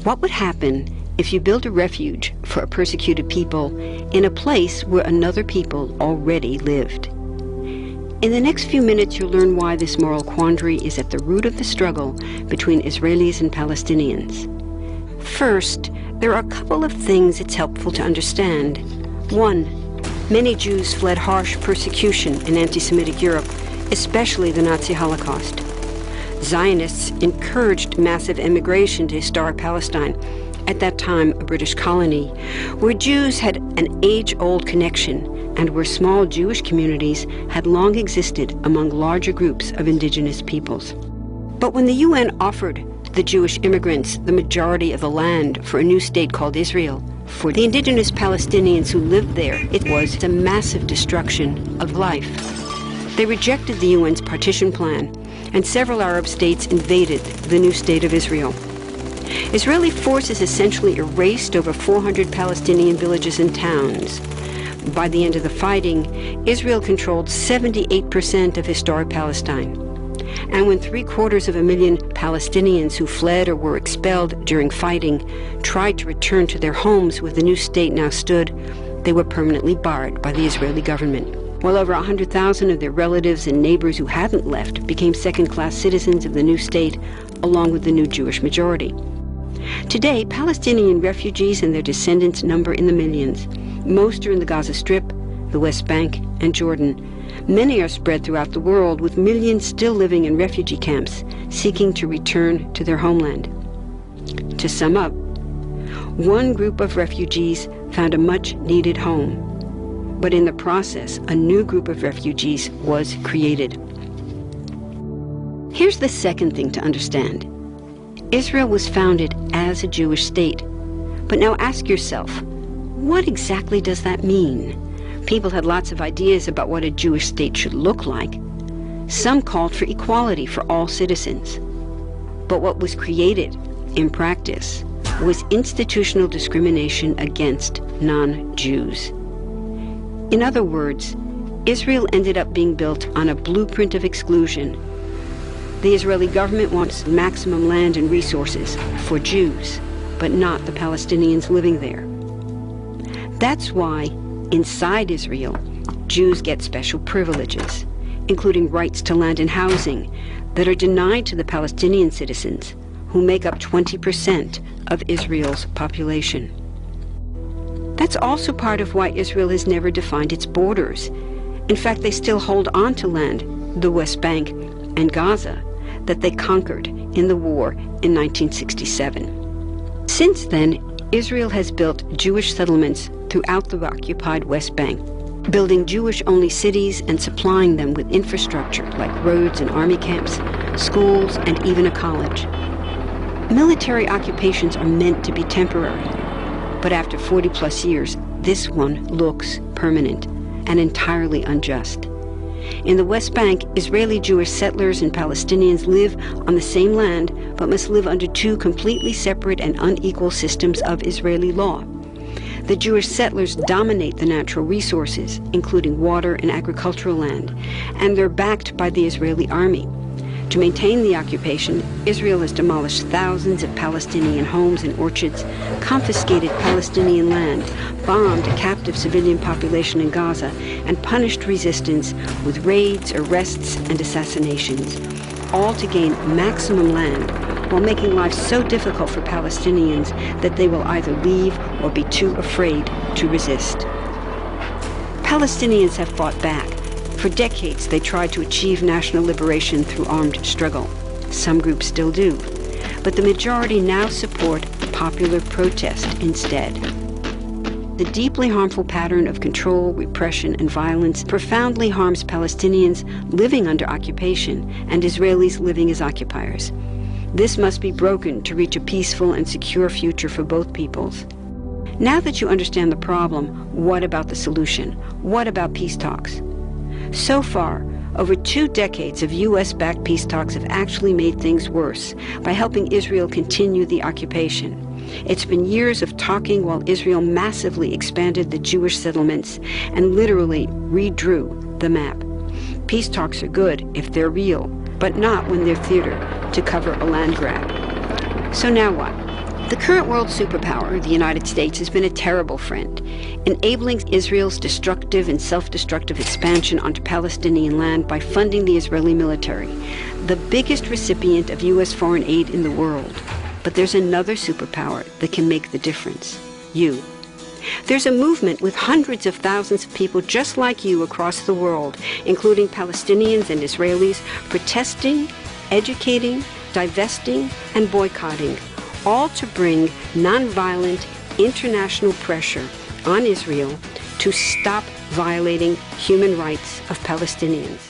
What would happen if you built a refuge for a persecuted people in a place where another people already lived? In the next few minutes, you'll learn why this moral quandary is at the root of the struggle between Israelis and Palestinians. First, there are a couple of things it's helpful to understand. One, many Jews fled harsh persecution in anti-Semitic Europe, especially the Nazi Holocaust. Zionists encouraged massive immigration to historic Palestine, at that time a British colony, where Jews had an age-old connection and where small Jewish communities had long existed among larger groups of indigenous peoples. But when the UN offered the Jewish immigrants the majority of the land for a new state called Israel, for the indigenous Palestinians who lived there, it was a massive destruction of life. They rejected the UN's partition plan, and several Arab states invaded the new state of Israel. Israeli forces essentially erased over 400 Palestinian villages and towns. By the end of the fighting, Israel controlled 78% of historic Palestine. And when 750,000 Palestinians who fled or were expelled during fighting tried to return to their homes where the new state now stood, they were permanently barred by the Israeli government. While over 100,000 of their relatives and neighbors who hadn't left became second-class citizens of the new state, along with the new Jewish majority. Today, Palestinian refugees and their descendants number in the millions. Most are in the Gaza Strip, the West Bank, and Jordan. Many are spread throughout the world, with millions still living in refugee camps, seeking to return to their homeland. To sum up, one group of refugees found a much-needed home. But in the process, a new group of refugees was created. Here's the second thing to understand. Israel was founded as a Jewish state. But now ask yourself, what exactly does that mean? People had lots of ideas about what a Jewish state should look like. Some called for equality for all citizens. But what was created, in practice, was institutional discrimination against non-Jews. In other words, Israel ended up being built on a blueprint of exclusion. The Israeli government wants maximum land and resources for Jews, but not the Palestinians living there. That's why, inside Israel, Jews get special privileges, including rights to land and housing, that are denied to the Palestinian citizens, who make up 20% of Israel's population. That's also part of why Israel has never defined its borders. In fact, they still hold on to land, the West Bank and Gaza, that they conquered in the war in 1967. Since then, Israel has built Jewish settlements throughout the occupied West Bank, building Jewish-only cities and supplying them with infrastructure like roads and army camps, schools, and even a college. Military occupations are meant to be temporary. But after 40-plus years, this one looks permanent and entirely unjust. In the West Bank, Israeli Jewish settlers and Palestinians live on the same land, but must live under two completely separate and unequal systems of Israeli law. The Jewish settlers dominate the natural resources, including water and agricultural land, and they're backed by the Israeli army. To maintain the occupation, Israel has demolished thousands of Palestinian homes and orchards, confiscated Palestinian land, bombed a captive civilian population in Gaza, and punished resistance with raids, arrests, and assassinations, all to gain maximum land, while making life so difficult for Palestinians that they will either leave or be too afraid to resist. Palestinians have fought back. For decades, they tried to achieve national liberation through armed struggle. Some groups still do. But the majority now support popular protest instead. The deeply harmful pattern of control, repression, and violence profoundly harms Palestinians living under occupation and Israelis living as occupiers. This must be broken to reach a peaceful and secure future for both peoples. Now that you understand the problem, what about the solution? What about peace talks? So far, over 2 decades of U.S.-backed peace talks have actually made things worse by helping Israel continue the occupation. It's been years of talking while Israel massively expanded the Jewish settlements and literally redrew the map. Peace talks are good if they're real, but not when they're theater to cover a land grab. So now what? The current world superpower, the United States, has been a terrible friend, enabling Israel's destructive and self-destructive expansion onto Palestinian land by funding the Israeli military, the biggest recipient of U.S. foreign aid in the world. But there's another superpower that can make the difference: you. There's a movement with hundreds of thousands of people just like you across the world, including Palestinians and Israelis, protesting, educating, divesting, and boycotting, all to bring nonviolent international pressure on Israel to stop violating human rights of Palestinians.